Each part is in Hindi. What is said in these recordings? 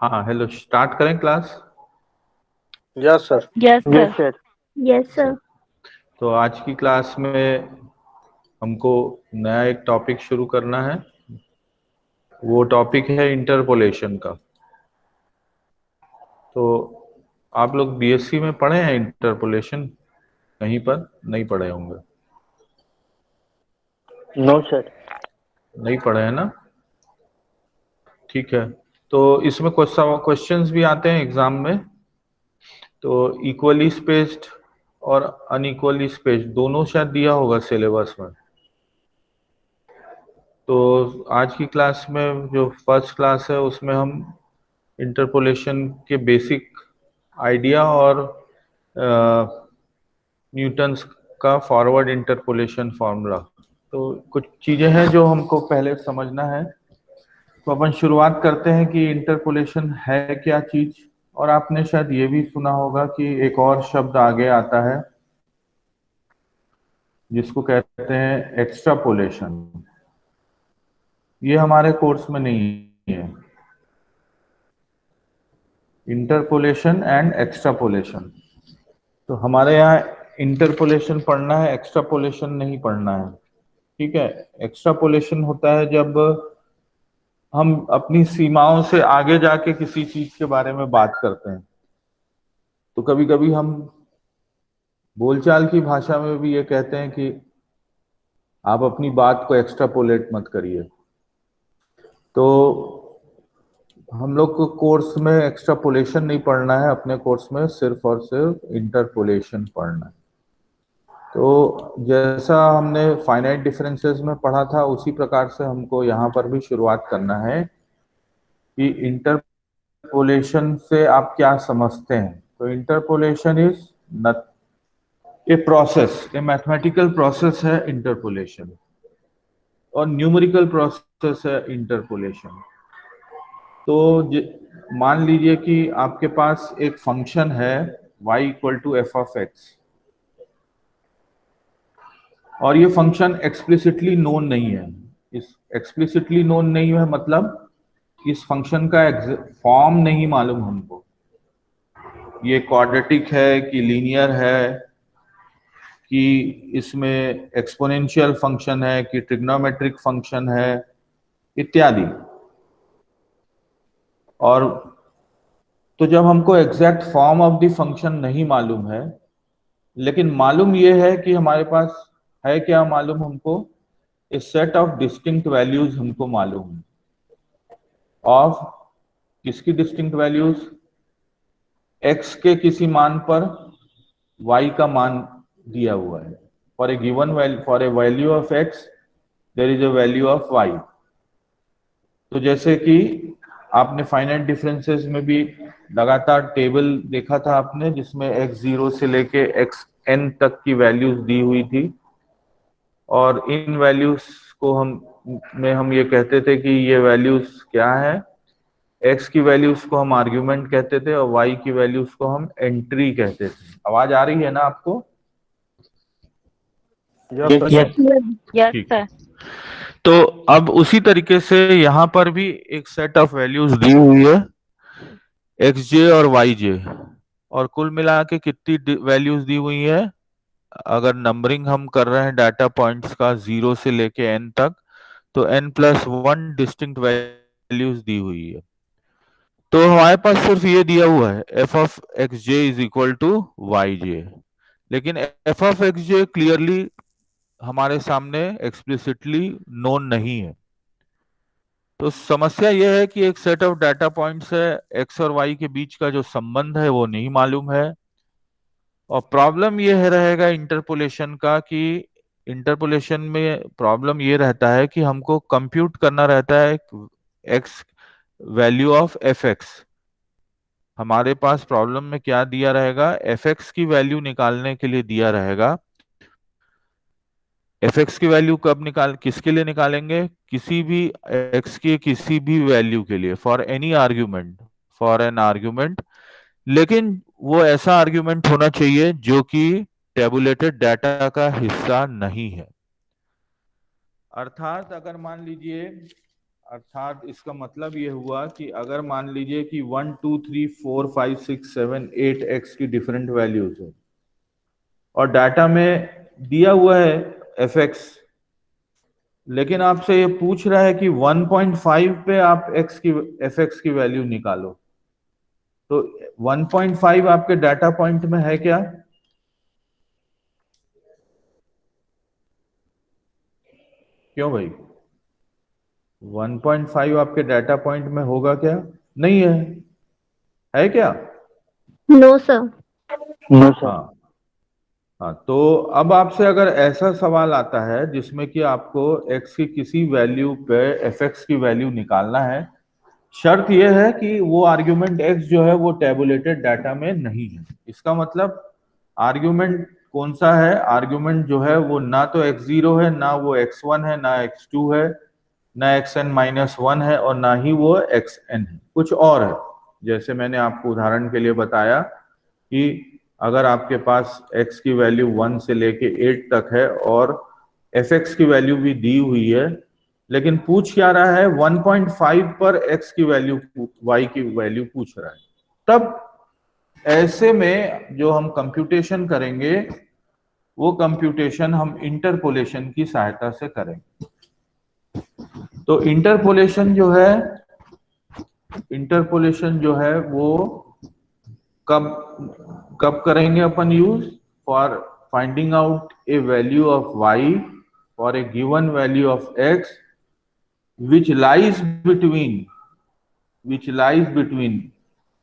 हाँ हेलो, स्टार्ट करें class. Yes sir. Yes yes sir. Sir. Yes sir. तो आज की क्लास में हमको नया एक टॉपिक शुरू करना है। वो टॉपिक है इंटरपोलेशन का। तो आप लोग बीएससी में पढ़े हैं इंटरपोलेशन? कहीं पर नहीं पढ़े होंगे। No sir. नहीं पढ़े हैं ना? ठीक है। तो इसमें कुछ क्वेश्चंस भी आते हैं एग्जाम में। तो इक्वली स्पेस्ड और अनइक्वली स्पेस्ड दोनों शायद दिया होगा सिलेबस में। तो आज की क्लास में जो फर्स्ट क्लास है उसमें हम इंटरपोलेशन के बेसिक आइडिया और न्यूटन्स का फॉरवर्ड इंटरपोलेशन फॉर्मूला, तो कुछ चीजें हैं जो हमको पहले समझना है। तो अपन शुरुआत करते हैं कि इंटरपोलेशन है क्या चीज। और आपने शायद ये भी सुना होगा कि एक और शब्द आगे आता है जिसको कहते हैं एक्स्ट्रापोलेशन। ये हमारे कोर्स में नहीं है। इंटरपोलेशन एंड एक्स्ट्रापोलेशन, तो हमारे यहाँ इंटरपोलेशन पढ़ना है, एक्स्ट्रापोलेशन नहीं पढ़ना है। ठीक है। एक्स्ट्रापोलेशन होता है जब हम अपनी सीमाओं से आगे जाके किसी चीज के बारे में बात करते हैं। तो कभी कभी हम बोलचाल की भाषा में भी ये कहते हैं कि आप अपनी बात को एक्स्ट्रापोलेट मत करिए। तो हम लोग को कोर्स में एक्स्ट्रापोलेशन नहीं पढ़ना है, अपने कोर्स में सिर्फ और सिर्फ इंटरपोलेशन पढ़ना है। तो जैसा हमने फाइनाइट डिफरेंसेस में पढ़ा था उसी प्रकार से हमको यहाँ पर भी शुरुआत करना है कि इंटरपोलेशन से आप क्या समझते हैं। तो इंटरपोलेशन इज नथ a process, A mathematical process है इंटरपोलेशन, और न्यूमेरिकल प्रोसेस है इंटरपोलेशन। तो मान लीजिए कि आपके पास एक फंक्शन है y equal to f of x, और ये फंक्शन एक्सप्लिसिटली नोन नहीं है। इस एक्सप्लिसिटली नोन नहीं है मतलब इस फंक्शन का फॉर्म नहीं मालूम हमको, ये क्वाड्रेटिक है कि लीनियर है, कि इसमें एक्सपोनेंशियल फंक्शन है कि ट्रिग्नोमेट्रिक फंक्शन है इत्यादि। और तो जब हमको exact form of the function नहीं मालूम है, लेकिन मालूम ये है कि हमारे पास है क्या मालूम हमको, ए सेट ऑफ डिस्टिंक्ट वैल्यूज हमको मालूम है। ऑफ किसकी डिस्टिंक्ट वैल्यूज? x के किसी मान पर y का मान दिया हुआ है। For a given value, for a value of x there is a value of y। तो जैसे कि आपने फाइनाइट डिफरेंसेस में भी लगातार टेबल देखा था आपने, जिसमें x0 से लेके xn तक की वैल्यूज दी हुई थी, और इन वैल्यूज को हम ये कहते थे कि ये वैल्यूज क्या है। x की वैल्यूज को हम आर्ग्यूमेंट कहते थे और y की वैल्यूज को हम एंट्री कहते थे। आवाज आ रही है ना आपको? Yes sir. यस यस ठीक है। सर। तो अब उसी तरीके से यहाँ पर भी एक सेट ऑफ वैल्यूज दी हुई है, एक्स जे और वाई जे, और कुल मिला के कितनी वैल्यूज दी हुई है। अगर नंबरिंग हम कर रहे हैं डाटा पॉइंट्स का 0 से लेके n तक, तो n+1 डिस्टिंक्ट वैल्यूज दी हुई है। तो हमारे पास सिर्फ ये दिया हुआ है f of x j is equal to y j, लेकिन f of x j clearly हमारे सामने एक्सप्लिसिटली नोन नहीं है। तो समस्या यह है कि एक सेट ऑफ डाटा पॉइंट्स है, एक्स और वाई के बीच का जो संबंध है वो नहीं मालूम है। और प्रॉब्लम यह रहेगा इंटरपोलेशन का कि इंटरपोलेशन में प्रॉब्लम ये रहता है कि हमको कंप्यूट करना रहता है x value of F x. हमारे पास प्रॉब्लम में क्या दिया रहेगा, एफ एक्स की वैल्यू निकालने के लिए दिया रहेगा। एफ एक्स की वैल्यू कब किसके लिए निकालेंगे? किसी भी एक्स के किसी भी वैल्यू के लिए, for any argument, for an argument. लेकिन वो ऐसा आर्ग्यूमेंट होना चाहिए जो कि टेबुलेटेड डाटा का हिस्सा नहीं है। अर्थात अगर मान लीजिए अर्थात इसका मतलब ये हुआ कि अगर मान लीजिए कि 1 2 3 4 5 6 7 8 एक्स की डिफरेंट वैल्यूज है और डाटा में दिया हुआ है एफ एक्स, लेकिन आपसे ये पूछ रहा है कि 1.5 पे आप एक्स की एफ एक्स की वैल्यू निकालो, तो 1.5 आपके डाटा पॉइंट में है क्या? क्यों भाई, 1.5 आपके डाटा पॉइंट में होगा क्या? नहीं है क्या? No sir. No sir. हाँ हाँ, तो अब आपसे अगर ऐसा सवाल आता है जिसमें कि आपको x की किसी वैल्यू पे fx की वैल्यू निकालना है, शर्त यह है कि वो आर्ग्यूमेंट x जो है वो टेबुलेटेड डाटा में नहीं है। इसका मतलब आर्ग्यूमेंट कौन सा है? आर्ग्यूमेंट जो है वो ना तो x0 है, ना वो x1 है, ना x2 है, ना xn-1 है और ना ही वो xn है, कुछ और है। जैसे मैंने आपको उदाहरण के लिए बताया कि अगर आपके पास x की वैल्यू 1 से लेके 8 तक है और fx की वैल्यू भी दी हुई है, लेकिन पूछ क्या रहा है? 1.5 पर x की वैल्यू, y की वैल्यू पूछ रहा है, तब ऐसे में जो हम कंप्यूटेशन करेंगे वो कंप्यूटेशन हम इंटरपोलेशन की सहायता से करेंगे। तो इंटरपोलेशन जो है वो कब कब करेंगे अपन use? For finding out a value of y for a given value of x which lies between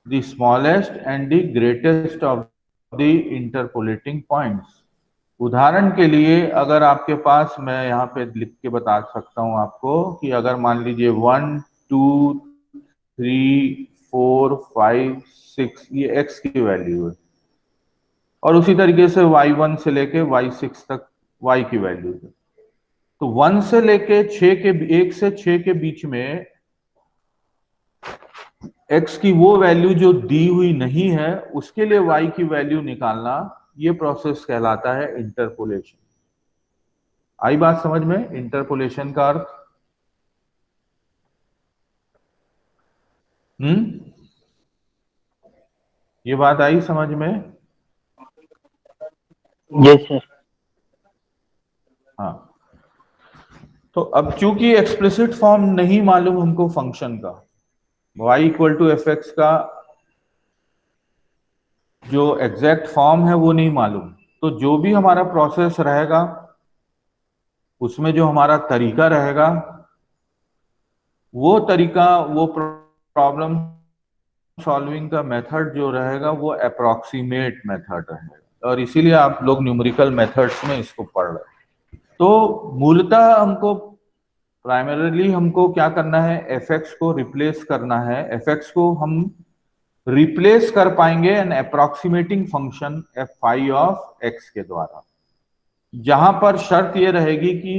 the smallest and the greatest of the interpolating points। उदाहरण के लिए अगर आपके पास, मैं यहाँ पे लिख के बता सकता हूँ आपको कि अगर मान लीजिए 1 2 3 4 5 6 ये x की वैल्यू है और उसी तरीके से y1 से लेके y6 तक y की वैल्यू है, तो 1 से लेके 1 से 6 के बीच में x की वो वैल्यू जो दी हुई नहीं है उसके लिए y की वैल्यू निकालना, ये प्रोसेस कहलाता है इंटरपोलेशन। आई बात समझ में? इंटरपोलेशन का अर्थ ये बात आई समझ में? Yes sir. हाँ, तो अब चूंकि एक्सप्लिसिट फॉर्म नहीं मालूम हमको फंक्शन का, y equal to f x का जो एग्जैक्ट फॉर्म है वो नहीं मालूम, तो जो भी हमारा प्रोसेस रहेगा उसमें जो हमारा तरीका रहेगा वो तरीका, वो प्रॉब्लम सॉल्विंग का मेथड जो रहेगा वो अप्रोक्सीमेट मेथड रहेगा, और इसीलिए आप लोग न्यूमेरिकल मेथड्स में इसको पढ़ रहे हैं। तो मूलतः हमको प्राइमरीली हमको क्या करना है? एफ को रिप्लेस करना है। एफ को हम रिप्लेस कर पाएंगे an approximating function f phi of x के द्वारा, जहां पर शर्त ये रहेगी कि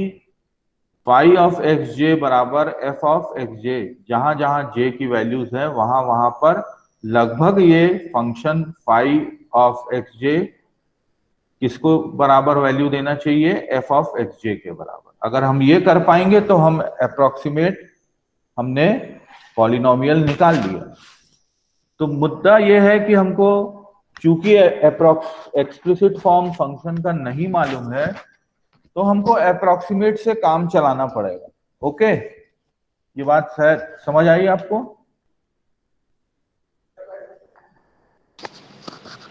फाई ऑफ एक्स जे बराबर एफ ऑफ एक्स जे, जहां जहां जे की वैल्यूज है वहां वहां पर लगभग ये फंक्शन फाई ऑफ एक्स जे किसको बराबर वैल्यू देना चाहिए? एफ ऑफ एक्स जे के बराबर। अगर हम ये कर पाएंगे तो हम अप्रोक्सीमेट, हमने पॉलिनोमियल निकाल लिया। तो मुद्दा यह है कि हमको चूंकि एक्सप्लिसिट फॉर्म फंक्शन का नहीं मालूम है तो हमको अप्रोक्सीमेट से काम चलाना पड़ेगा। ओके, ये बात शायद समझ आई आपको?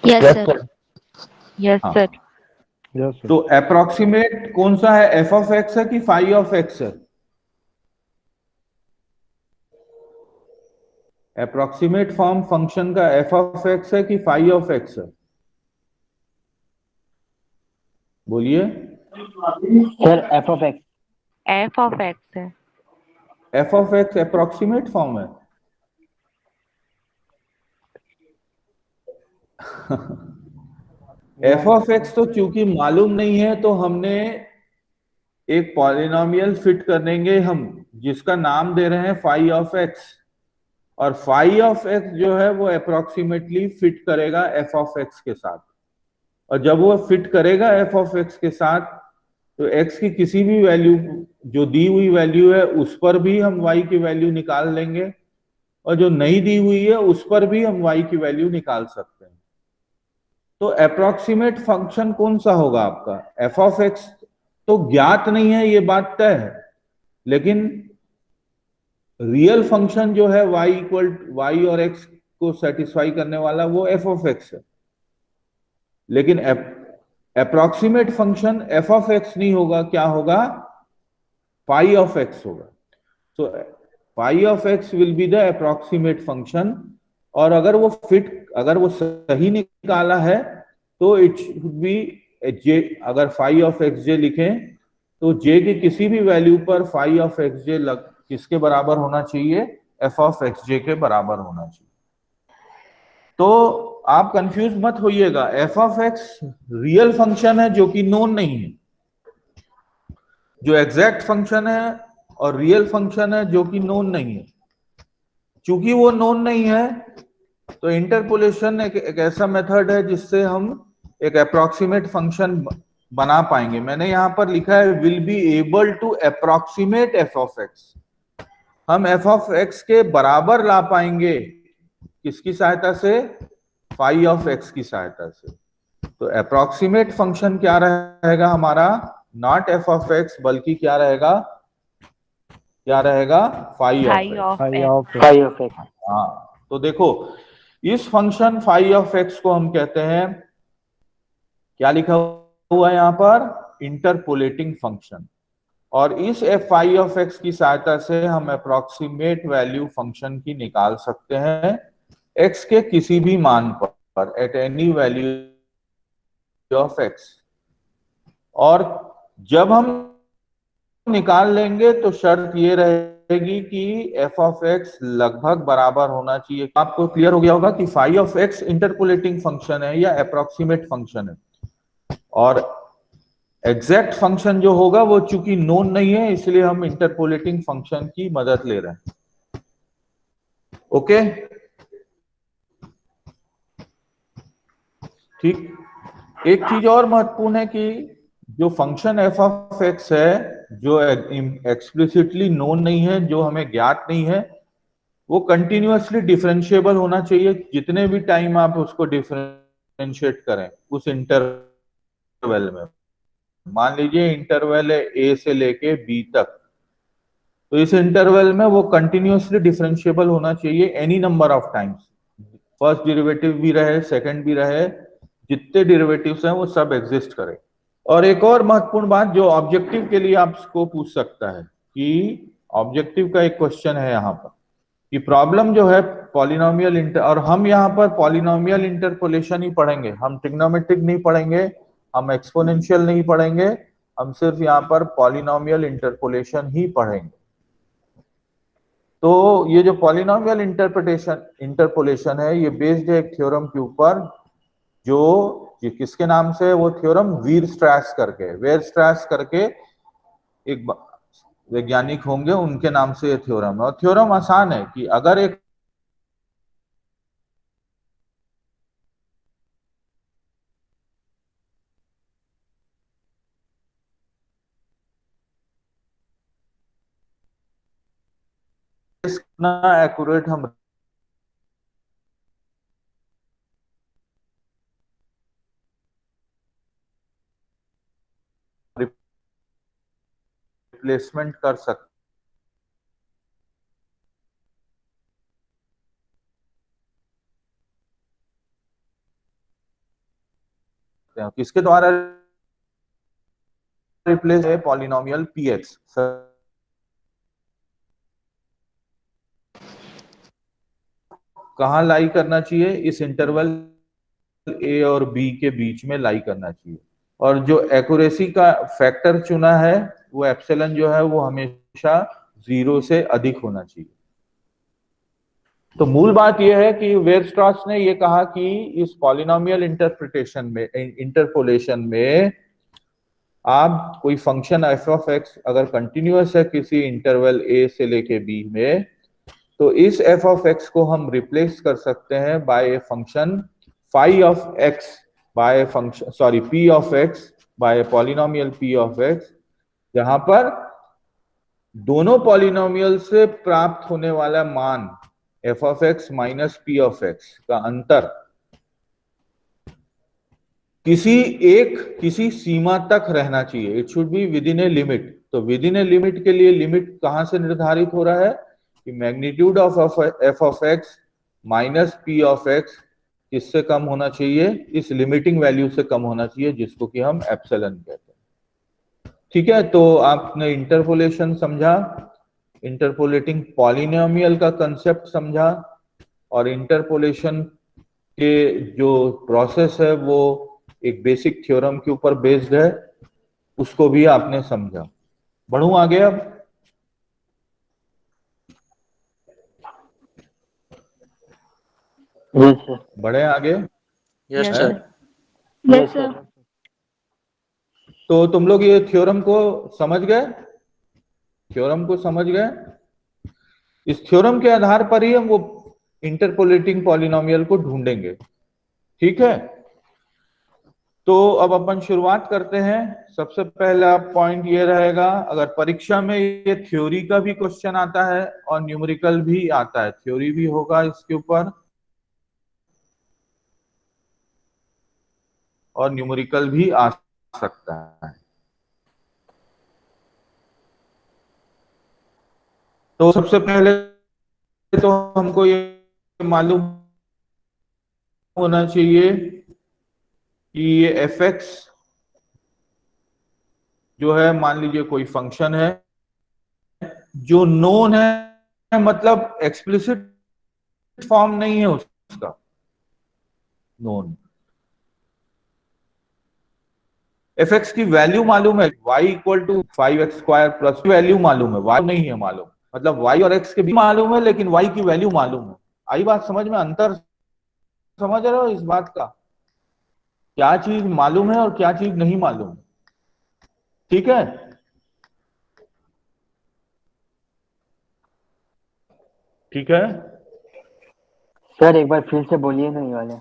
Yes sir. यस हाँ। सर। Yes sir. तो अप्रोक्सीमेट कौन सा है? एफ ऑफ एक्स है कि फाई ऑफ एक्स है? अप्रोक्सीमेट फॉर्म फंक्शन का एफ ऑफ एक्स है कि फाई ऑफ एक्स है? बोलिए। Sir f of x. F of x है। F of x approximate form है? एफ ऑफ एक्स तो चूंकि मालूम नहीं है तो हमने एक पॉलिनोमियल फिट कर देंगे हम, जिसका नाम दे रहे हैं फाई ऑफ एक्स, और फाई ऑफ एक्स जो है वो अप्रोक्सीमेटली फिट करेगा एफ ऑफ एक्स के साथ, और जब वो फिट करेगा एफ ऑफ एक्स के साथ तो एक्स की किसी भी वैल्यू जो दी हुई वैल्यू है उस पर भी हम y की वैल्यू निकाल लेंगे, और जो नहीं दी हुई है उस पर भी हम y की वैल्यू निकाल सकते हैं। तो अप्रोक्सीमेट फंक्शन कौन सा होगा आपका? एफ ऑफ एक्स तो ज्ञात नहीं है, ये बात तय है, लेकिन रियल फंक्शन जो है y इक्वल y और x को सेटिस्फाई करने वाला वो एफ ऑफ एक्स है। लेकिन approximate function f of x नहीं होगा, क्या होगा? फाई ऑफ एक्स होगा। So phi of x will be the approximate function, और अगर वो सही निकाला है तो इट शुड बी जे। अगर फाई ऑफ एक्स जे लिखें तो जे की किसी भी वैल्यू पर फाई ऑफ एक्स जे किसके बराबर होना चाहिए? एफ ऑफ एक्स जे के बराबर होना चाहिए। तो आप कंफ्यूज मत होइएगा, f of x real function है जो कि नोन नहीं है, जो एग्जैक्ट फंक्शन है, और रियल फंक्शन है जो कि नोन नहीं है। चूंकि वो नोन नहीं है तो इंटरपोलेशन एक ऐसा मेथड है जिससे हम एक अप्रोक्सीमेट फंक्शन बना पाएंगे। मैंने यहां पर लिखा है will be able to approximate f of x. हम एफ ऑफ एक्स के बराबर ला पाएंगे, किसकी सहायता से? फाई ऑफ एक्स की सहायता से। तो अप्रोक्सीमेट फंक्शन क्या रहेगा हमारा? नॉट एफ ऑफ एक्स, बल्कि क्या रहेगा? Phi of Phi x. of phi x. Of phi of x. हाँ, तो देखो इस फंक्शन फाई ऑफ एक्स को हम कहते हैं, क्या लिखा हुआ है यहां पर? Interpolating function. और इस एफ फाई ऑफ एक्स की सहायता से हम अप्रोक्सीमेट वैल्यू फंक्शन की निकाल सकते हैं एक्स के किसी भी मान पर, at any value of x. और जब हम निकाल लेंगे तो शर्त ये रहेगी कि एफ ऑफ एक्स लगभग बराबर होना चाहिए। आपको क्लियर हो गया होगा कि phi of x interpolating function है या अप्रोक्सीमेट फंक्शन है, और एग्जैक्ट फंक्शन जो होगा वो चूंकि नोन नहीं है, इसलिए हम इंटरपोलेटिंग फंक्शन की मदद ले रहे हैं। ओके, ठीक। एक चीज और महत्वपूर्ण है कि जो फंक्शन एफ ऑफ एक्स है, जो एक्सप्लिसिटली नोन नहीं है, जो हमें ज्ञात नहीं है, वो कंटिन्यूअसली डिफरेंशिएबल होना चाहिए जितने भी टाइम आप उसको डिफरेंशिएट करें उस इंटरवल में। मान लीजिए इंटरवल है ए से लेके बी तक, तो इस इंटरवल में वो कंटिन्यूअसली डिफरेंशिएबल होना चाहिए any number of times. First derivative भी रहे, सेकंड भी रहे, जितने डेरिवेटिव्स हैं वो सब एग्जिस्ट करें। और एक और महत्वपूर्ण बात जो ऑब्जेक्टिव के लिए आपको पूछ सकता है, कि ऑब्जेक्टिव का एक क्वेश्चन है यहाँ पर कि प्रॉब्लम जो है पॉलिनोमियल इंटर, और हम यहाँ पर पॉलिनोमियल इंटरपोलेशन ही पढ़ेंगे, हम ट्रिग्नोमेट्रिक नहीं पढ़ेंगे, हम एक्सपोनेंशियल नहीं पढ़ेंगे, हम सिर्फ यहाँ पर पॉलिनोमियल इंटरपोलेशन ही पढ़ेंगे। तो ये जो पॉलिनोमियल इंटरपोलेशन है, ये बेस्ड है एक थ्योरम के ऊपर, जो ये किसके नाम से? वो थ्योरम वीयरस्ट्रैस करके एक वैज्ञानिक होंगे, उनके नाम से ये थ्योरम है। और थ्योरम आसान है कि अगर एक कितना एक्यूरेट हम रिप्लेसमेंट कर सकते हैं, किसके द्वारा रिप्लेस है? Polynomial px. कहां लाई करना चाहिए? इस इंटरवल ए और बी के बीच में लाई करना चाहिए। और जो एक्यूरेसी का फैक्टर चुना है वो एप्सिलॉन जो है वो हमेशा 0 से अधिक होना चाहिए। तो मूल बात यह है कि वेयरस्ट्रॉस ने ये कहा कि इस पॉलिनोमियल इंटरपोलेशन में आप कोई फंक्शन एफ ऑफ एक्स अगर कंटिन्यूअस है किसी इंटरवल ए से लेके बी में, तो इस एफ ऑफ एक्स को हम रिप्लेस कर सकते हैं by a function phi of x, by function p of x, by polynomial p of x, जहां पर दोनों पॉलिनोमियल से प्राप्त होने वाला मान f of x minus p of x का अंतर किसी सीमा तक रहना चाहिए। It should be within a limit. तो विद इन ए लिमिट के लिए लिमिट कहां से निर्धारित हो रहा है कि magnitude of F of x minus p of x किससे कम होना चाहिए, इस लिमिटिंग वैल्यू से कम होना चाहिए, जिसको कि हम एप्सिलॉन कहते हैं। ठीक है, तो आपने इंटरपोलेशन समझा, इंटरपोलेटिंग पॉलिनोमियल का कंसेप्ट समझा, और इंटरपोलेशन के जो प्रोसेस है वो एक बेसिक थ्योरम के ऊपर बेस्ड है, उसको भी आपने समझा। बढ़ूं आगे अब? Yes sir. बढ़े आगे? Yes Yes, sir. sir. Yes, sir. तो तुम लोग ये थ्योरम को समझ गए? थ्योरम को समझ गए? इस थ्योरम के आधार पर ही हम वो इंटरपोलेटिंग पॉलिनोमियल को ढूंढेंगे। ठीक है, तो अब अपन शुरुआत करते हैं। सबसे पहला पॉइंट ये रहेगा, अगर परीक्षा में ये थ्योरी का भी क्वेश्चन आता है और न्यूमेरिकल भी आता है, थ्योरी भी होगा इसके ऊपर और न्यूमेरिकल भी आ सकता है। तो सबसे पहले तो हमको ये मालूम होना चाहिए कि ये एफ एक्स जो है, मान लीजिए कोई फंक्शन है जो नोन है, मतलब एक्सप्लिसिट फॉर्म नहीं है उसका, नोन। एफ एक्स की वैल्यू मालूम है, y equal to 5x² plus value मालूम है, y नहीं है मालूम, मतलब y और x के भी मालूम है लेकिन y की वैल्यू मालूम है। आई बात समझ में? अंतर समझ रहे हो इस बात का? क्या चीज मालूम है और क्या चीज नहीं मालूम। ठीक है, ठीक है। सर एक बार फिर से बोलिए ना ये वाले,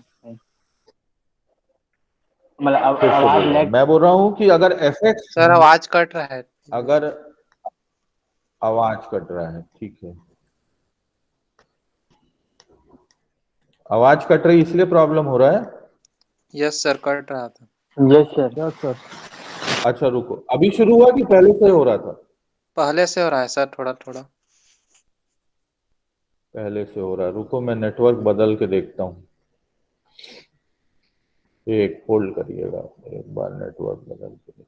मतलब फिर से आवाज बोल रहा हूं, लैग। मैं बोल रहा हूं कि अगर एफ एक्स, सर आवाज कट रहा है। अगर आवाज कट रहा है, ठीक है, आवाज कट रही इसलिए प्रॉब्लम हो रहा है। यस सर, कट रहा था। Yes sir. Yes sir. अच्छा रुको, अभी शुरू हुआ कि पहले से हो रहा था? पहले से हो रहा है सर, थोड़ा थोड़ा। पहले से हो रहा है, रुको मैं नेटवर्क बदल के देखता हूँ। एक होल्ड करिएगा, एक बार नेटवर्क बदल के देखता हूं।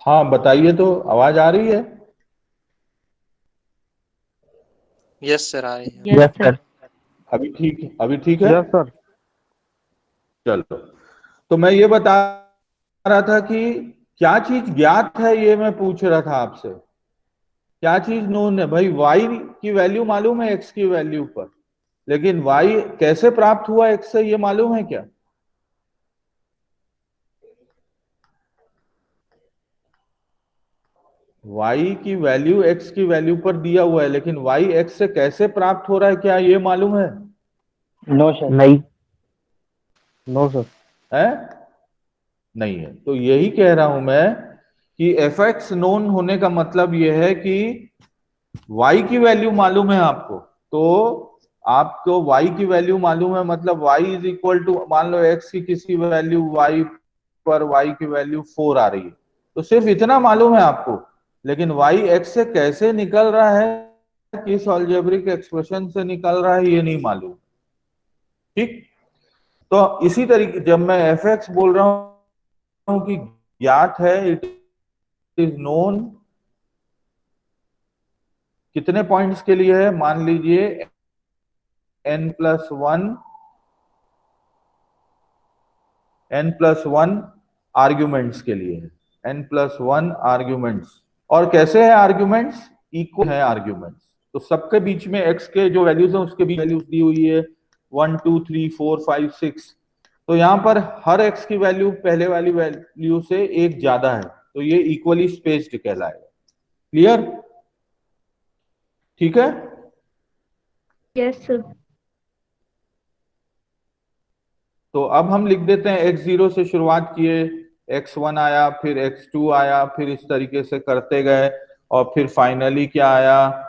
हाँ बताइए, तो आवाज आ रही है? यस सर, आ रही है। Yes, yes sir. सर। अभी ठीक, अभी ठीक है? Yes sir. चलो, तो मैं ये बता रहा था कि क्या चीज ज्ञात है, ये मैं पूछ रहा था आपसे। क्या चीज नोन है? भाई y की वैल्यू मालूम है x की वैल्यू पर, लेकिन y कैसे प्राप्त हुआ x से, ये मालूम है क्या? y की वैल्यू x की वैल्यू पर दिया हुआ है, लेकिन y x से कैसे प्राप्त हो रहा है, क्या ये मालूम है? No sir. नहीं। No sir. है? नहीं है। तो यही कह रहा हूं मैं कि एफ एक्स नोन होने का मतलब यह है कि y की वैल्यू मालूम है आपको, तो आपको y की वैल्यू मालूम है, मतलब y इज इक्वल टू, मान लो x की किसी वैल्यू y पर y की वैल्यू 4 आ रही है, तो सिर्फ इतना मालूम है आपको, लेकिन y x से कैसे निकल रहा है, किस अलजेब्रिक एक्सप्रेशन से निकल रहा है, ये नहीं मालूम। ठीक, तो इसी तरीके जब मैं एफ एक्स बोल रहा हूं कि ज्ञात है, इट इज नोन, कितने पॉइंट्स के लिए है? मान लीजिए n+1 आर्ग्यूमेंट्स के लिए है, n+1 आर्ग्यूमेंट्स। और कैसे है आर्ग्यूमेंट्स? इक्वल है आर्ग्यूमेंट्स। तो सबके बीच में x के जो वैल्यूज है उसके भी वैल्यूज दी हुई है 1 2 3 4 5 6। तो यहाँ पर हर x की वैल्यू पहले वाली वैल्यू से एक ज्यादा है, तो ये इक्वली स्पेस्ड कहलाएगा। क्लियर? ठीक है। Yes sir. तो अब हम लिख देते हैं x0 से शुरुआत किए, x1 आया, फिर x2 आया, फिर इस तरीके से करते गए और फिर फाइनली क्या आया,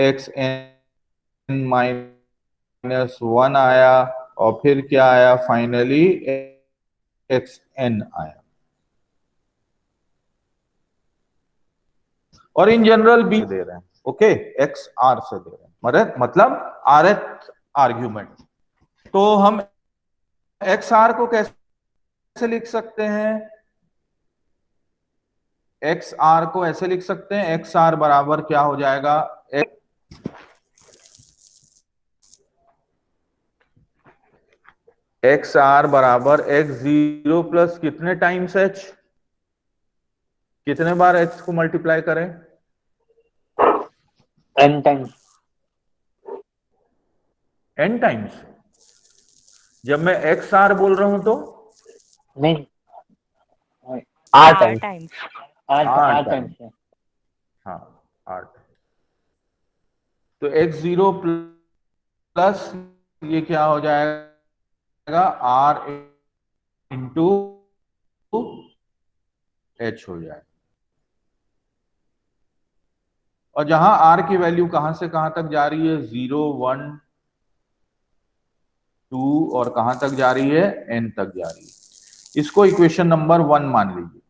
xn माइनस 1 आया और फिर क्या आया, फाइनली xn आया। और इन जनरल भी दे रहे हैं, ओके, xr से दे रहे हैं, मतलब rth आर्ग्यूमेंट। तो हम xr को कैसे लिख सकते हैं? xr को ऐसे लिख सकते हैं, xr बराबर क्या हो जाएगा, xr बराबर x0 प्लस कितने टाइम्स h, कितने बार h को मल्टीप्लाई करें, n टाइम्स। n times. जब मैं xr बोल रहा हूं तो नहीं, R r times. times. r times है। हाँ 8। तो x0 प्लस ये क्या हो जाएगा, r इंटू h हो जाएगा। और जहां r की वैल्यू कहां से कहां तक जा रही है, 0 1 2 और कहां तक जा रही है, n तक जा रही है। इसको इक्वेशन नंबर 1 मान लीजिए।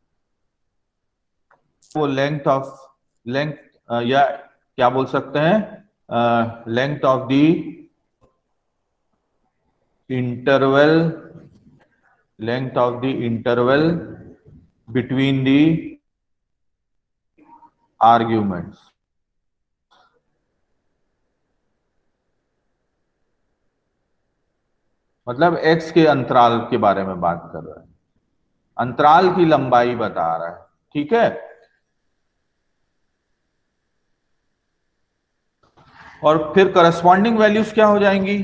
वो लेंथ या क्या बोल सकते हैं, length of the interval, length of the interval between the arguments. मतलब x के अंतराल के बारे में बात कर रहा है, अंतराल की लंबाई बता रहा है। ठीक है। और फिर करस्पॉन्डिंग वैल्यूज क्या हो जाएंगी,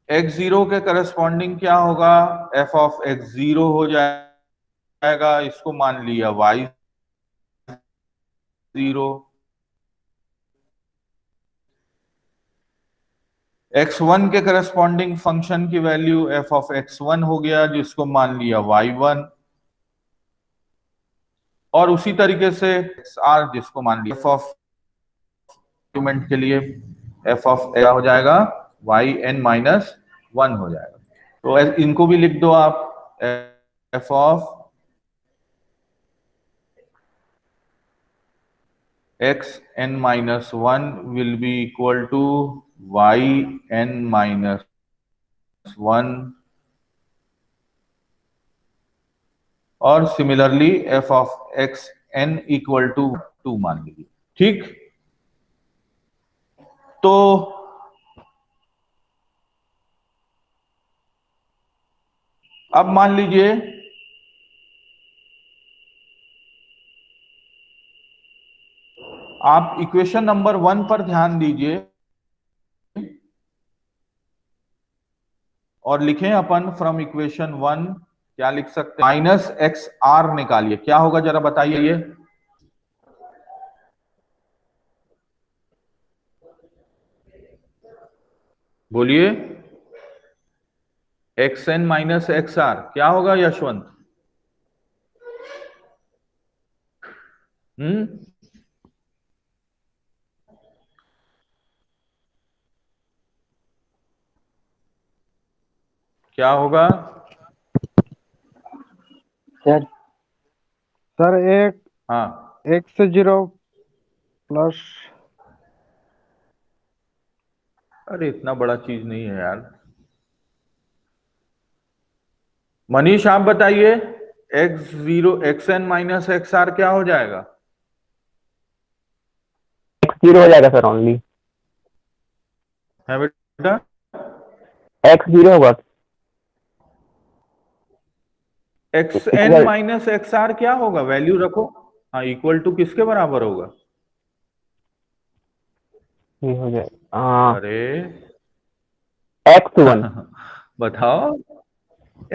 x0 के करस्पॉन्डिंग क्या होगा, f ऑफ x0 हो जाएगा, इसको मान लिया y0। x1 के करस्पॉन्डिंग फंक्शन की वैल्यू f ऑफ x1 हो गया, जिसको मान लिया y1। और उसी तरीके से xr जिसको मान लिया f ऑफ आर्गुमेंट के लिए f ऑफ क्या हो जाएगा, yn माइनस 1 हो जाएगा। तो इनको भी लिख दो आप, f of xn minus 1 will be equal to yn minus 1 और similarly f of xn equal to 2 मान लीजिए। ठीक। तो अब मान लीजिए आप इक्वेशन नंबर 1 पर ध्यान दीजिए और लिखें अपन फ्रॉम इक्वेशन 1 क्या लिख सकते हैं, माइनस एक्स आर निकालिए, क्या होगा जरा बताइए ये, बोलिए। X n minus x r क्या होगा यशवंत? क्या होगा सर सर एक हाँ x0 प्लस, अरे इतना बड़ा चीज नहीं है यार। मनीष आप बताइए, x0 xn minus x r क्या हो जाएगा? x0 हो जाएगा सर, ओनली है बेटा, x0 होगा। xn माइनस एक्स आर क्या होगा, वैल्यू रखो। हाँ, इक्वल टू किसके बराबर होगा? ये हो जाएगा अरे x1। बताओ।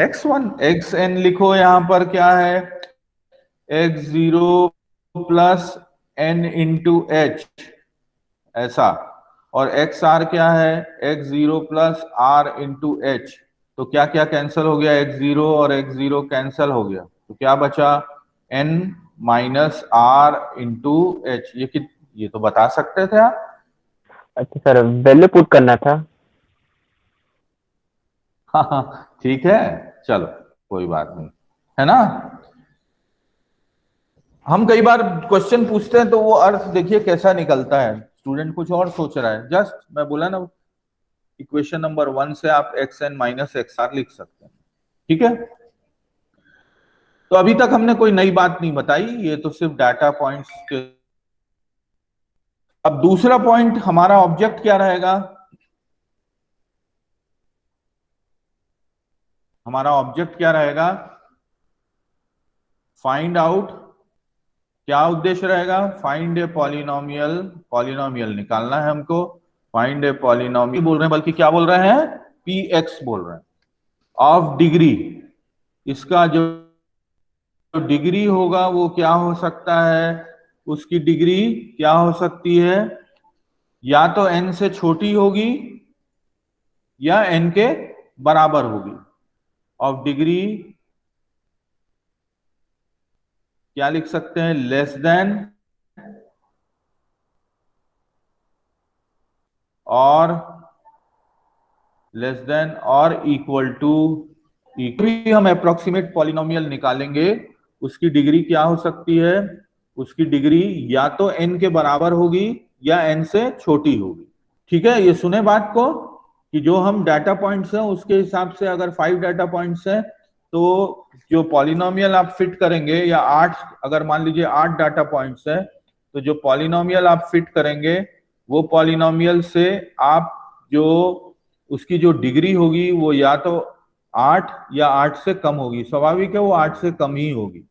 x1 xn लिखो, यहां पर क्या है, x0 plus n into H, ऐसा। और xr क्या है, x0 plus r into H. तो क्या क्या कैंसिल हो गया, x0 और x0 कैंसिल हो गया, तो क्या बचा, n minus r into H. ये तो बता सकते थे आप। अच्छा सर, वैल्यू पुट करना था। हाँ हाँ ठीक है, चलो कोई बात नहीं, है ना। हम कई बार क्वेश्चन पूछते हैं तो वो अर्थ देखिए कैसा निकलता है, स्टूडेंट कुछ और सोच रहा है, जस्ट मैं बोला ना, इक्वेशन नंबर 1 से आप x n minus x r लिख सकते हैं, ठीक है। तो अभी तक हमने कोई नई बात नहीं बताई, ये तो सिर्फ डाटा पॉइंट्स के। अब दूसरा पॉइंट, हमारा ऑब्जेक्ट क्या रहेगा, हमारा ऑब्जेक्ट क्या रहेगा, फाइंड आउट, क्या उद्देश्य रहेगा, फाइंड ए पॉलिनोमियल, पॉलिनोमियल निकालना है हमको। फाइंड ए पॉलिनोमियल बोल रहे हैं, बल्कि क्या बोल रहे हैं, पी एक्स बोल रहे हैं, ऑफ डिग्री। इसका जो डिग्री होगा वो क्या हो सकता है, उसकी डिग्री क्या हो सकती है, या तो n से छोटी होगी या n के बराबर होगी। ऑफ डिग्री क्या लिख सकते हैं, लेस देन और लेस देन और इक्वल टू, इक्वली हम अप्रोक्सीमेट पॉलिनोमियल निकालेंगे, उसकी डिग्री क्या हो सकती है, उसकी डिग्री या तो n के बराबर होगी या n से छोटी होगी। ठीक है, ये सुने बात को, कि जो हम डाटा पॉइंट्स हैं उसके हिसाब से, अगर 5 डाटा पॉइंट्स हैं तो जो पॉलिनोमियल आप फिट करेंगे, या 8, अगर मान लीजिए 8 डाटा पॉइंट्स है, तो जो पॉलिनोमियल आप फिट करेंगे वो पॉलिनोमियल से आप जो उसकी जो डिग्री होगी वो या तो 8 या 8 से कम होगी, स्वाभाविक है वो 8 से कम ही होगी।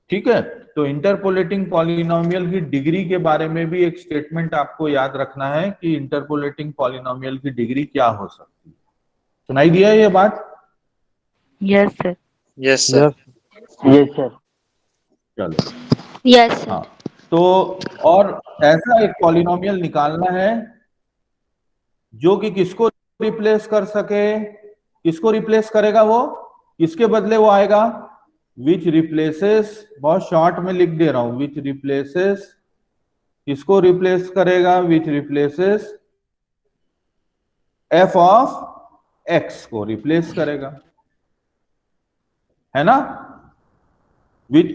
ठीक है, तो इंटरपोलेटिंग पॉलिनोमियल की डिग्री के बारे में भी एक स्टेटमेंट आपको याद रखना है कि इंटरपोलेटिंग पॉलिनोमियल की डिग्री क्या हो सकती है। सुनाई दिया ये बात? Yes, sir. Yes sir. Yes sir. चलो, Yes, sir. हाँ, तो और ऐसा एक पॉलिनोमियल निकालना है जो कि किसको रिप्लेस कर सके, किसको रिप्लेस करेगा, वो किसके बदले वो आएगा, विच रिप्लेसेस, बहुत शॉर्ट में लिख दे रहा हूं, विच रिप्लेसेस, किसको रिप्लेस करेगा, विच रिप्लेसेस एफ ऑफ एक्स को रिप्लेस करेगा, है ना। विच,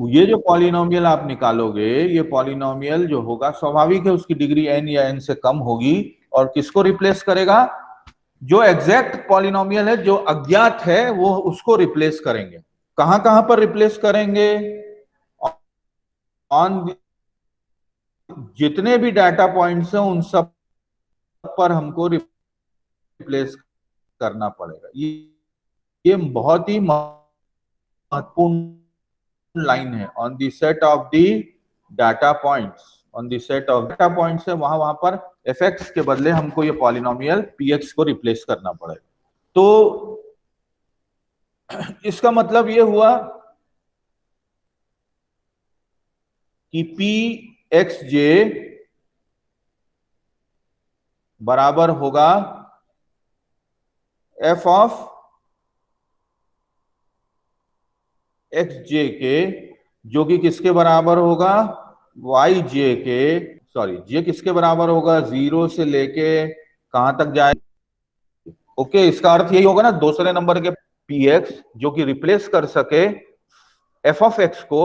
ये जो पॉलिनोमियल आप निकालोगे, ये पॉलिनोमियल जो होगा स्वाभाविक है उसकी डिग्री n या n से कम होगी, और किसको रिप्लेस करेगा, जो एग्जैक्ट पॉलिनोमियल है, जो अज्ञात है, वो उसको रिप्लेस करेंगे। कहां कहां पर रिप्लेस करेंगे, ऑन जितने भी डाटा पॉइंट्स हैं उन सब पर हमको रिप्लेस करना पड़ेगा। ये बहुत ही महत्वपूर्ण लाइन है, on the set of the data points, on the set of data points है, वहां पर fx के बदले हमको ये पॉलिनोमियल px को रिप्लेस करना पड़ेगा। तो इसका मतलब ये हुआ कि pxj बराबर होगा f ऑफ xj के, जो कि किसके बराबर होगा, yj के, सॉरी j किसके बराबर होगा, 0 से लेके कहां तक जाए, ओके, इसका अर्थ यही होगा ना, दूसरे नंबर के px जो कि रिप्लेस कर सके f ऑफ x को,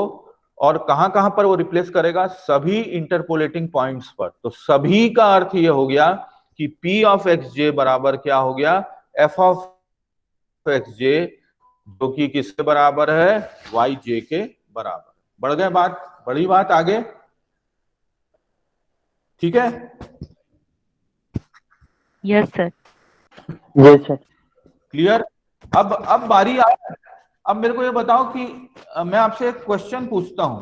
और कहां कहां पर वो रिप्लेस करेगा, सभी इंटरपोलेटिंग पॉइंट्स पर। तो सभी का अर्थ ये हो गया कि p ऑफ xj बराबर क्या हो गया, f ऑफ xj, जो कि किसके बराबर है, yj के बराबर। बढ़ गए बात, बड़ी बात आगे, ठीक है। Yes, sir. Yes sir. Clear. अब बारी आ, अब मेरे को ये बताओ कि मैं आपसे एक क्वेश्चन पूछता हूं,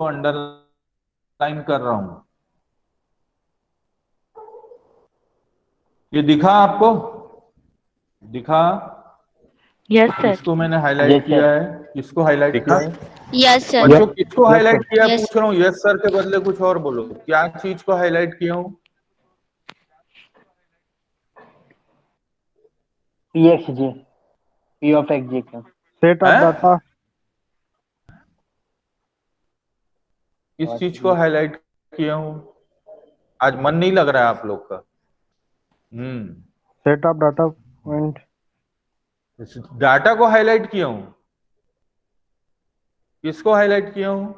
अंडरलाइन कर रहा हूं। ये दिखा आपको? दिखा? Yes sir. किसको मैंने हाईलाइट Yes, sir. किया है? किसको हाईलाइट किया है? Yes sir. बच्चों किसको हाईलाइट किया Yes. पूछ रहा हूँ। यस सर के बदले कुछ और बोलो। क्या चीज को हाईलाइट किया हूँ? PXG, P of XG का। सेट ऑफ हैं? डाटा। किस चीज को हाईलाइट किया हूँ? आज मन नहीं लग रहा है आप लोग का। Set of data point. Data को हाईलाइट किया हूँ। किसको हाईलाइट किया हूँ?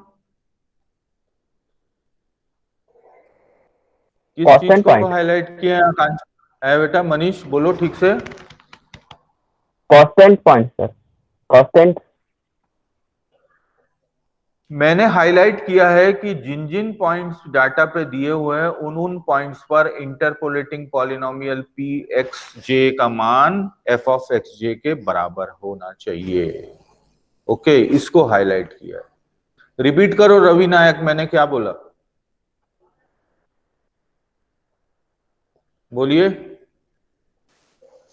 किस चीज Constant को point. हाईलाइट किया है? आकांक्षा है बेटा। मनीष बोलो ठीक से। Constant point, sir. Constant. मैंने हाईलाइट किया है कि जिन जिन पॉइंट्स डाटा पे दिए हुए हैं उन पॉइंट्स पर इंटरपोलेटिंग पॉलिनोमियल पी एक्स जे का मान एफ ऑफ एक्स जे के बराबर होना चाहिए। ओके, इसको हाईलाइट किया है। रिपीट करो रवि नायक, मैंने क्या बोला? बोलिए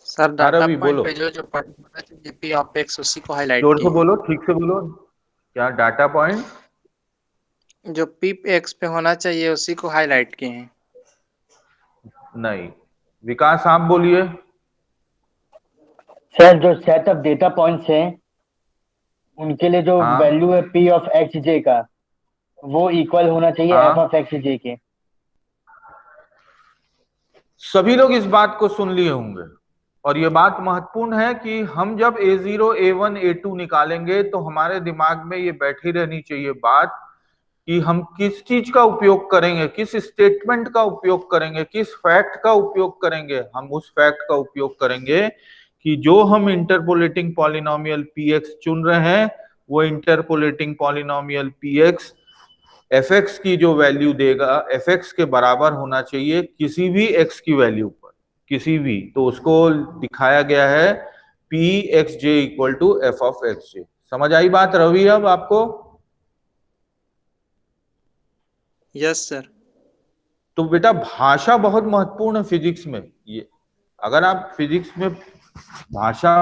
सर डाटा रवि, पॉइंट बोलो। पे जो पॉइंट होना चाहिए पी ऑफ एक्स उसी को हाईलाइट जोर से किए बोलो, ठीक से बोलो। क्या डाटा पॉइंट? जो पी एक्स पे होना चाहिए उसी को हाईलाइट किए हैं। नहीं, विकास आप बोलिए। सर जो सेट ऑफ डेटा पॉइंट्स हैं उनके लिए जो हाँ वैल्यू है P of XJ का वो इक्वल होना चाहिए हाँ, F of XJ के। सभी लोग इस बात को सुन लिए होंगे और ये बात महत्वपूर्ण है कि हम जब A0, A1, A2 निकालेंगे तो हमारे दिमाग में ये बैठी रहनी चाहिए बात कि हम किस चीज का उपयोग करेंगे, किस स्टेटमेंट का उपयोग करेंगे, किस फैक्ट का उपयोग करेंगे। हम उस फैक्ट का उपयोग करेंगे कि जो हम इंटरपोलेटिंग पॉलिनोमियल px चुन रहे हैं वो इंटरपोलेटिंग पॉलिनोमियल px fx की जो वैल्यू देगा fx के बराबर होना चाहिए किसी भी x की वैल्यू पर, किसी भी। तो उसको दिखाया गया है p x j equal to f of x j. समझ आई बात रवि अब आपको? Yes sir. तो बेटा भाषा बहुत महत्वपूर्ण है फिजिक्स में। ये अगर आप फिजिक्स में भाषा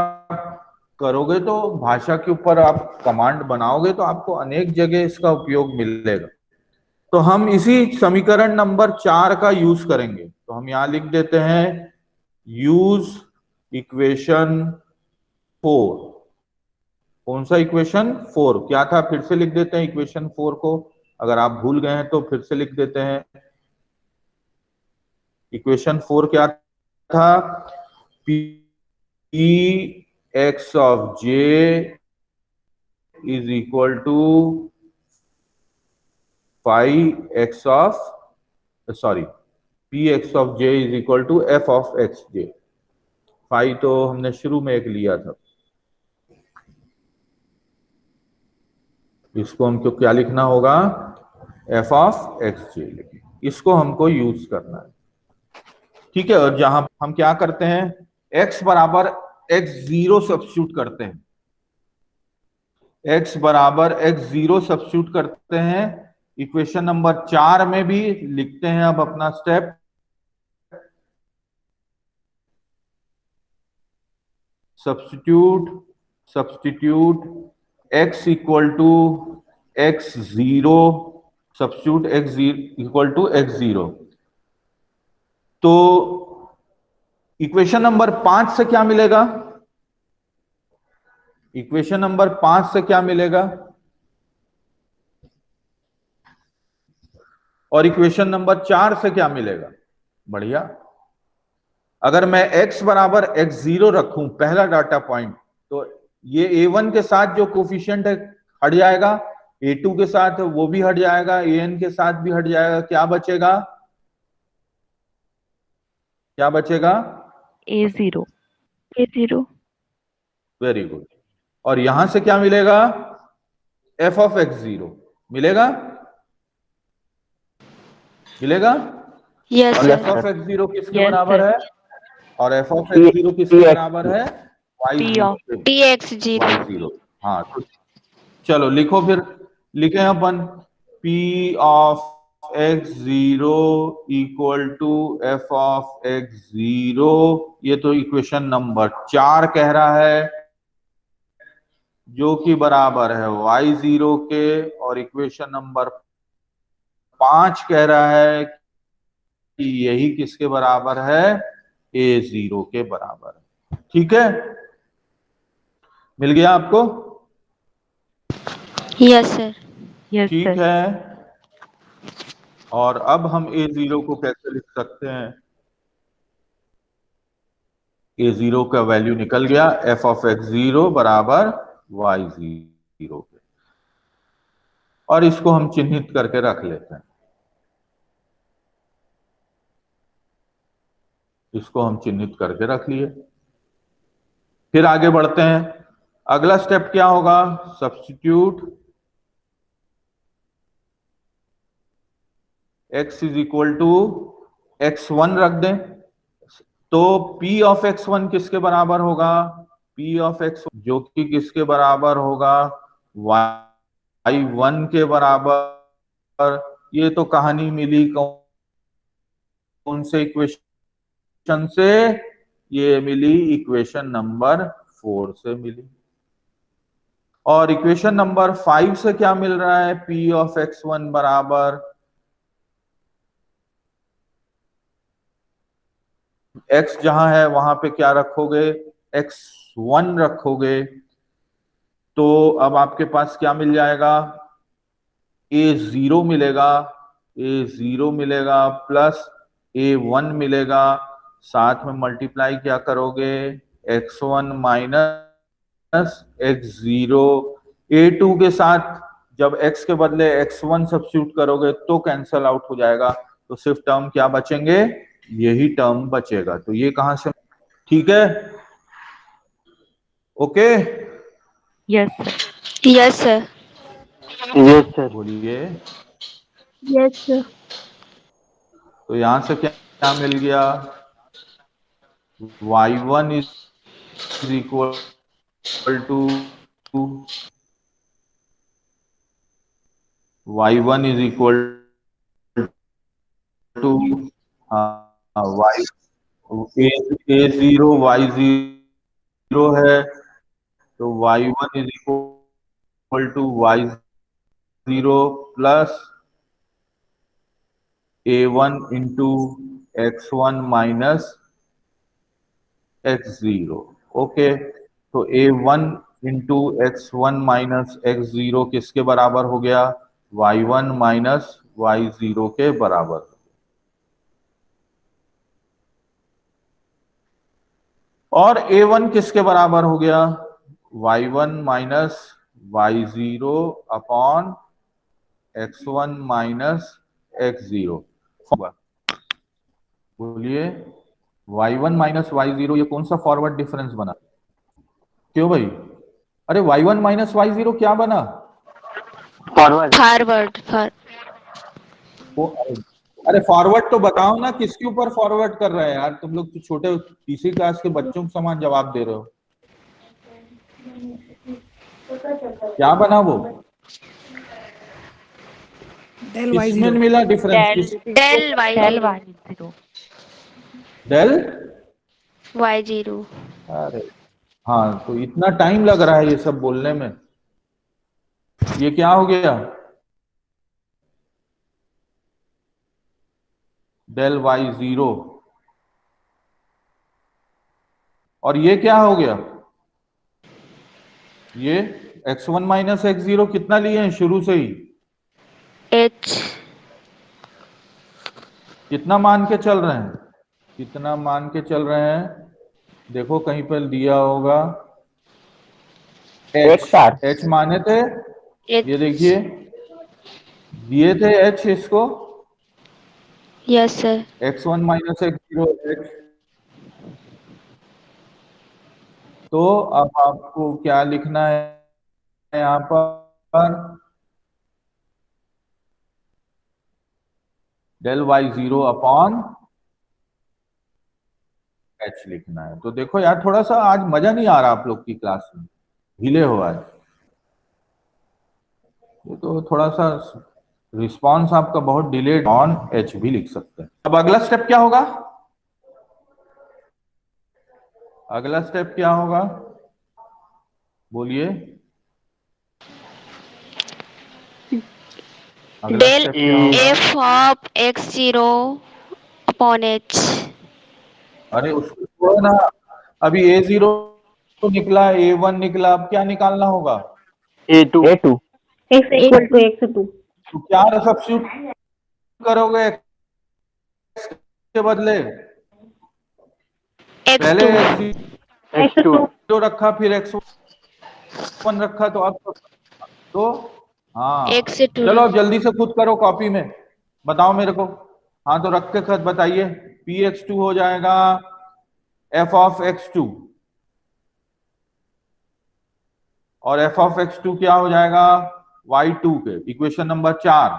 करोगे तो भाषा के ऊपर आप कमांड बनाओगे तो आपको अनेक जगह इसका उपयोग मिलेगा। तो हम इसी समीकरण नंबर 4 का यूज करेंगे। तो हम यहां लिख देते हैं यूज इक्वेशन 4। कौन सा इक्वेशन 4? क्या था? फिर से लिख देते हैं इक्वेशन 4 को। अगर आप भूल गए हैं तो फिर से लिख देते हैं। इक्वेशन 4 क्या था? P x of j is equal to five x of sorry p x of j is equal to f of x j. Five तो हमने शुरू में एक लिया था। इसको हमको क्या लिखना होगा? एफ ऑफ एक्स जे। इसको हमको यूज करना है, ठीक है। और जहां हम क्या करते हैं, x बराबर x0 सब्स्टिट्यूट करते हैं। x बराबर x0 सब्स्टिट्यूट करते हैं। इक्वेशन नंबर 4 में भी लिखते हैं अब अपना step. Substitute x equal to x0 substitute x equal to x0। तो इक्वेशन नंबर 5 से क्या मिलेगा? इक्वेशन नंबर 5 से क्या मिलेगा? और इक्वेशन नंबर 4 से क्या मिलेगा? बढ़िया। अगर मैं x बराबर x0 रखूं पहला डाटा पॉइंट, तो ये a1 के साथ जो कोफिशिएंट है हट जाएगा, a2 के साथ वो भी हट जाएगा, an के साथ भी हट जाएगा। क्या बचेगा? क्या बचेगा? A0। A0। Very good. और यहां से क्या मिलेगा? एफ ऑफ x0 मिलेगा। मिलेगा। यस और एफ सर। ऑफ x0 किसके Yes, बराबर sir. है? और एफ ऑफ x0 किसके बराबर है? P y0 of PX0। y0। हाँ, तो चलो लिखो फिर। लिखे अपन P of x zero equal to f of x zero, ये तो इक्वेशन नंबर 4 कह रहा है, जो कि बराबर है y जीरो के, और इक्वेशन नंबर 5 कह रहा है कि यही किसके बराबर है, a जीरो के बराबर है। ठीक है, मिल गया आपको? Yes sir. यस ठीक सर। है, और अब हम a जीरो को कैसे लिख सकते हैं? a जीरो का वैल्यू निकल गया, f ऑफ एक्स जीरो बराबर y जीरो के, और इसको हम चिन्हित करके रख लेते हैं। इसको हम चिन्हित करके रख लिए। फिर आगे बढ़ते हैं। अगला स्टेप क्या होगा? Substitute x is equal to x1 रख दें, तो p ऑफ x1 किसके बराबर होगा? p ऑफ x, जो कि किसके बराबर होगा? y1 के बराबर। ये तो कहानी मिली कौन से इक्वेशन से? ये मिली इक्वेशन नंबर 4 से मिली। और इक्वेशन नंबर 5 से क्या मिल रहा है? p ऑफ x1 बराबर x जहां है वहां पे क्या रखोगे? x1 रखोगे, तो अब आपके पास क्या मिल जाएगा? a0 मिलेगा, a0 मिलेगा प्लस a1 मिलेगा, साथ में मल्टीप्लाई क्या करोगे? x1 माइनस x0, a2 के साथ जब x के बदले x1 सब्स्टिट्यूट करोगे तो कैंसल आउट हो जाएगा, तो सिर्फ टर्म क्या बचेंगे? यही टर्म बचेगा। तो ये कहां से? ठीक है, okay, yes sir. Yes sir. Yes sir. बोलिए। Yes sir. तो यहां से क्या क्या मिल गया? y1 is equal to y1 is equal to y a0 y0 है, तो y1 is equal to y0 plus a1 into x1 minus x0। Okay, तो a1 into x1 minus x0 किसके बराबर हो गया? y1 माइनस y0 के बराबर। और a1 किसके बराबर हो गया? y1 minus y0 upon x1 minus x0। बोलिए, y1 माइनस y0 ये कौन सा फॉरवर्ड डिफरेंस बना? क्यों भाई? अरे y1 माइनस y0 क्या बना? फॉरवर्ड। फॉरवर्ड। अरे फॉरवर्ड तो बताओ ना, किसके ऊपर फॉरवर्ड कर रहे हैं यार? तुम लोग तो छोटे तीसरी क्लास के बच्चों के समान जवाब दे रहे हो। क्या बना वो? किसमें मिला difference? Del y del zero. Y zero. Del y zero. अरे हाँ, तो इतना टाइम लग रहा है ये सब बोलने में। ये क्या हो गया? Del y zero. और ये क्या हो गया? ये x1 माइनस x0 कितना लिए हैं शुरू से ही? एच। कितना मान के चल रहे हैं? कितना मान के चल रहे हैं? देखो कहीं पर दिया होगा h। XR। h माने थे, एच। ये देखिए दिए थे h इसको, yes sir. x1 minus x0 h। तो अब आपको क्या लिखना है यहाँ पर? Del y zero upon h लिखना है। तो देखो यार, थोड़ा सा आज मजा नहीं आ रहा आप लोग की क्लास में, ढीले हो आज। ये तो थोड़ा सा रिस्पॉन्स आपका बहुत डिलेड ऑन एच भी लिख सकते हैं। अब अगला स्टेप क्या होगा? अगला स्टेप क्या होगा बोलिए। अगला Del स्टेप क्या होगा? f of x0 upon h. अरे उसको छोड़ो ना, अभी A0 निकला, A1 निकला, अब क्या निकालना होगा? A2 A2 X equal to x2. तो क्या सब्स्टिट्यूट करोगे x के बदले? पहले x2 X2 x0 रखा, फिर x1 रखा, तो अब तो हाँ x2 चलो अब जल्दी से खुद करो कॉपी में, बताओ मेरे को। हाँ तो रख के खत बताइए। px2 हो जाएगा f of x2 और f of x2 क्या हो जाएगा? y2 के इक्वेशन नंबर 4।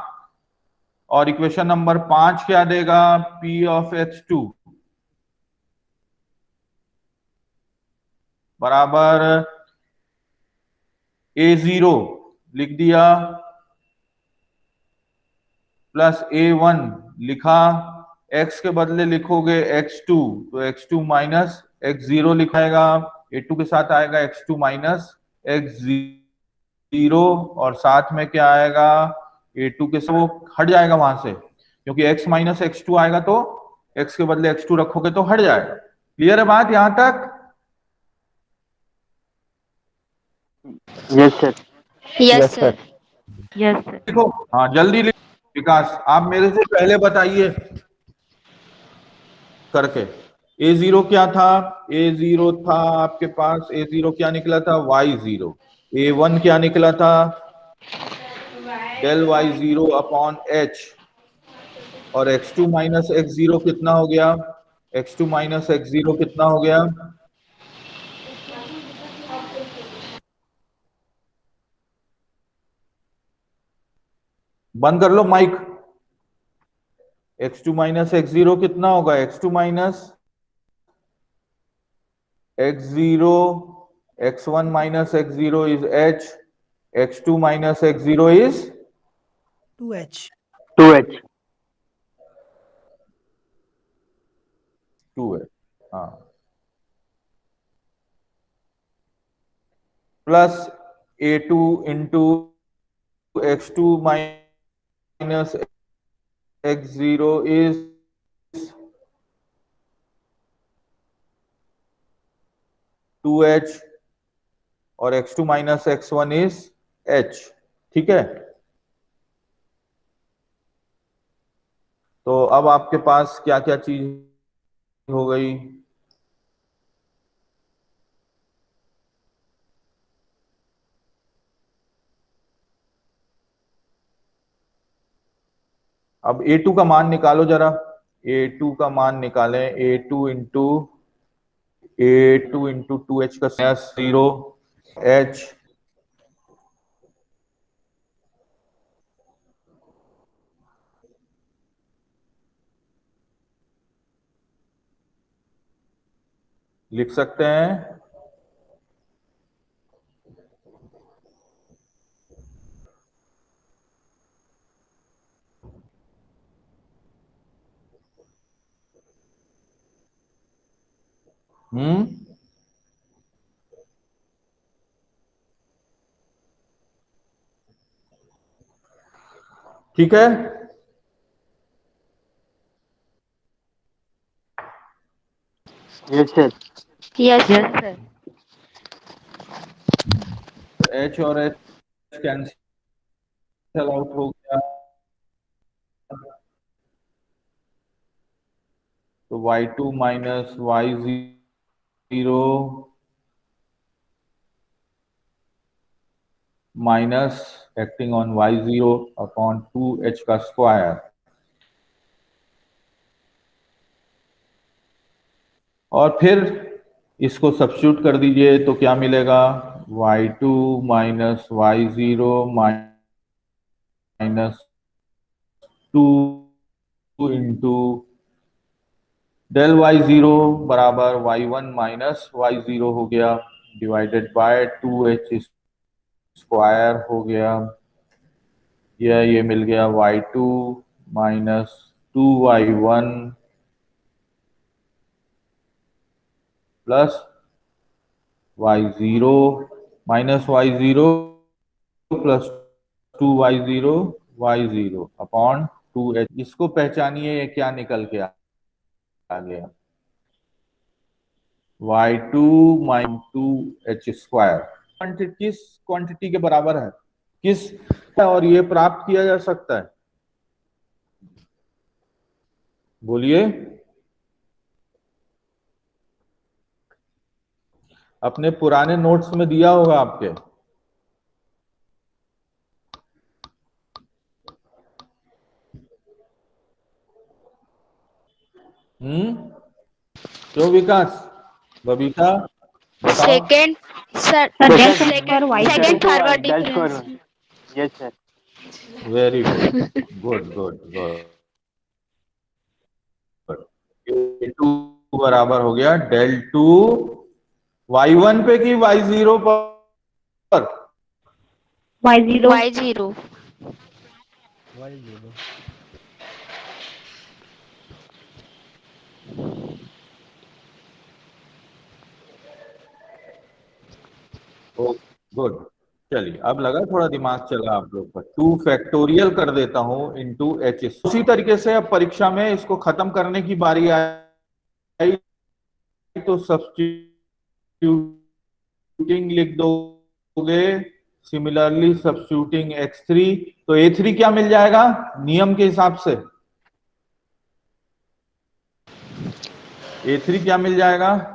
और इक्वेशन नंबर 5 क्या देगा? p of x2 बराबर A0 लिख दिया प्लस A1 लिखा, x के बदले लिखोगे x2 तो x2 माइनस x0 लिखाएगा, A2 के साथ आएगा x2 माइनस x0 और साथ में क्या आएगा? A2 के से वो हट जाएगा वहां से, क्योंकि x माइनस x2 आएगा तो x के बदले x2 रखोगे तो हट जाएगा। क्लियर है बात यहां तक? Yes sir. yes yes sir sir Yes, sir. देखो हाँ जल्दी लिखो, विकास आप मेरे से पहले बताइए करके। A0 क्या था? A0 था आपके पास, A0 क्या निकला था? Y0। A1 क्या निकला था? Del Y0 upon H। और x2 माइनस x0 कितना हो गया? x2 माइनस x0 कितना हो गया? बंद कर लो माइक। x2 माइनस x0 कितना होगा? x2 minus x0, x1 minus x0 is h, x2 minus x0 is 2h 2H 2h। हाँ plus A2 into x2 minus x0 is 2h और x2 minus x1 is h। ठीक है, तो अब आपके पास क्या क्या चीज हो गई? अब A2 का मान निकालो जरा। A2 का मान निकालें। A2 इंटू 2h का 0 h लिख सकते हैं। ठीक है, yes sir. yes Yes, sir sir. h और h कैंसिल आउट हो गया, तो y2 minus y0 minus acting on y0 upon 2h का स्क्वायर। और फिर इसको सब्स्टिट्यूट कर दीजिए तो क्या मिलेगा? y2 minus y0 minus 2 into del y0 बराबर y1 माइनस y0 हो गया, डिवाइडेड बाय 2h स्क्वायर हो गया। ये मिल गया y2 minus 2y1 plus y0 minus y0 plus 2y0 y0 upon 2h। इसको पहचानिए ये क्या निकल के आ गया, y2 माइनस 2h²। किस क्वांटिटी के बराबर है, किस, और ये प्राप्त किया जा सकता है, बोलिए। अपने पुराने नोट्स में दिया होगा आपके। क्यों विकास, बबीता बताओ। Second sir, Sir, Yes, sir. for y second Delta forward delta difference. for yes, sir. Very good, good good good. Two बराबर हो गया डेल टू y1 पे कि y0 पर, y0 y0। गुड। चलिए अब लगा थोड़ा दिमाग चला आप लोग पर। 2 फैक्टोरियल कर देता हूं इंटू एच। उसी तरीके से अब परीक्षा में इसको खत्म करने की बारी आई तो सब्स्टिट्यूटिंग लिख दोगे। सिमिलरली सब्स्टिट्यूटिंग x3, तो a3 क्या मिल जाएगा नियम के हिसाब से, a3 क्या मिल जाएगा,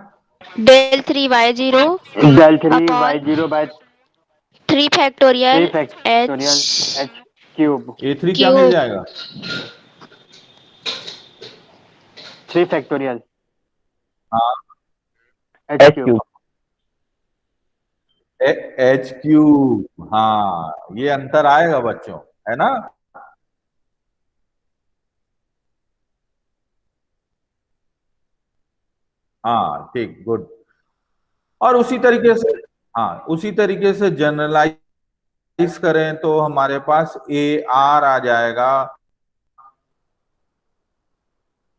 डेल 3y0 Del 3 अपॉन y0 by 3 factorial 3 factorial h h cube. a3 क्या मिल क्यूब। जाएगा, 3 factorial हाँ h H cube. cube. H cube. हाँ ये अंतर आएगा बच्चों, है ना। हाँ ठीक, गुड। और उसी तरीके से, हाँ उसी तरीके से जनरलाइज करें तो हमारे पास ए आर आ जाएगा,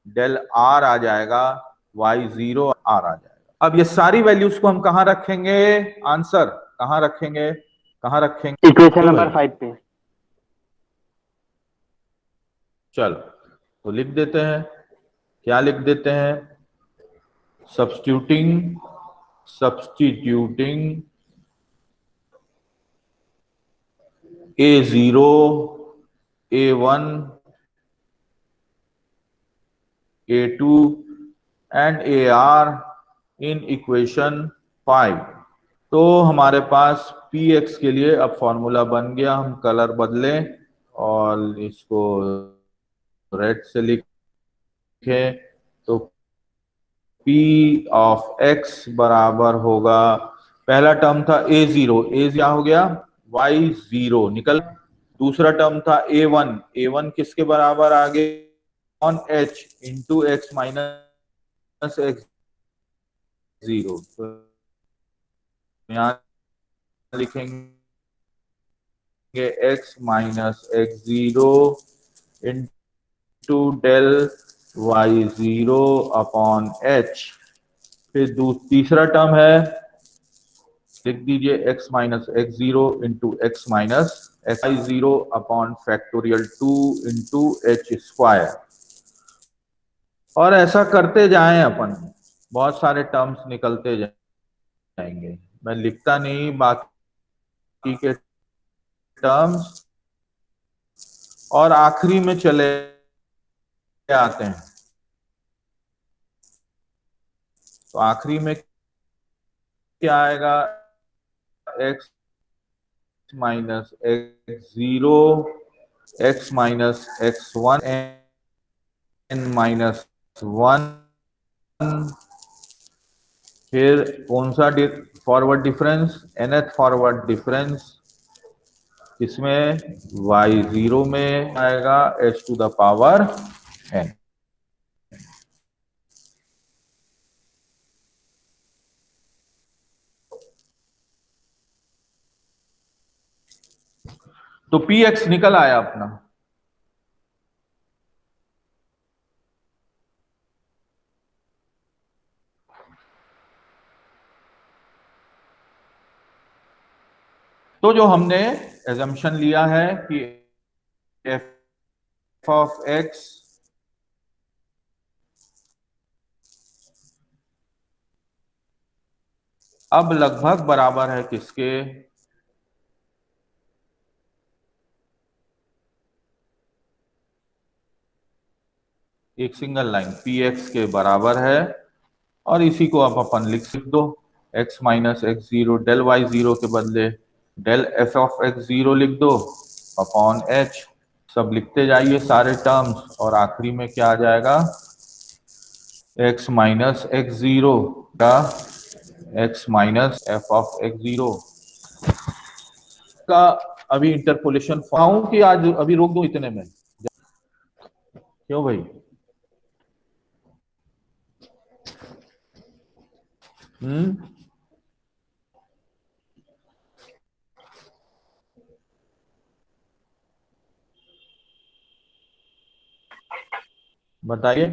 डेल आर आ जाएगा, y0 आर आ जाएगा। अब ये सारी वैल्यूज को हम कहां रखेंगे, आंसर कहां रखेंगे, कहां रखेंगे Equation भाई, number 5 पे. चलो तो लिख देते हैं, क्या लिख देते हैं, substituting a0 a1 a2 and ar in equation 5। तो हमारे पास px के लिए अब फॉर्मूला बन गया। हम कलर बदलें और इसको रेड से लिखें तो p ऑफ x बराबर होगा, पहला टर्म था a0, a क्या हो गया y0 निकल। दूसरा टर्म था a1 किसके बराबर आ गया on h into x minus x zero. तो यहाँ लिखेंगे x minus x zero into del y0 upon h। फिर तीसरा टर्म है, लिख दीजिए x minus x zero into x minus x zero upon factorial 2 into h²। और ऐसा करते जाएं अपन, बहुत सारे टर्म्स निकलते जाएंगे। मैं लिखता नहीं बाकी के टर्म्स, और आखिरी में चले आते हैं। तो आखिरी में क्या आएगा, x minus x zero x minus x1 n minus 1। फिर कौन सा forward difference, nth forward difference, इसमें y0 में आएगा h to the power n। तो पी एक्स निकल आया अपना। तो जो हमने एजम्पशन लिया है कि एफ ऑफ एक्स अब लगभग बराबर है किसके, एक सिंगल लाइन पी एक्स के बराबर है। और इसी को आप अपन लिख दो, x minus x zero del y zero के बदले del f of x zero लिख दो अपॉन h। सब लिखते जाइए सारे टर्म्स, और आखिरी में क्या आ जाएगा, x माइनस एक्स जीरो का x minus F of x zero का अभी इंटरपोलेशन पाऊं कि आज अभी रोक दो इतने में? क्यों भाई? बताइए।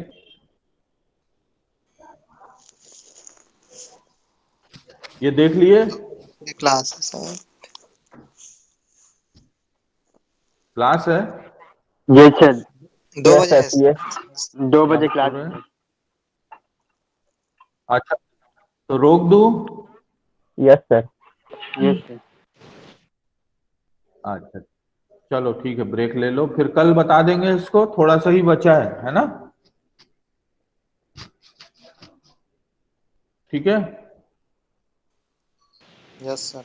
ये देख लिए क्लास है सर। क्लास है। ये सर 2 बजे है yes, सर। yes. 2 बजे क्लास है। अच्छा तो रोक दूं? Yes, sir. Yes sir. अच्छा चलो ठीक है, ब्रेक ले लो, फिर कल बता देंगे इसको, थोड़ा सा ही बचा है ना? ठीक है। Yes sir.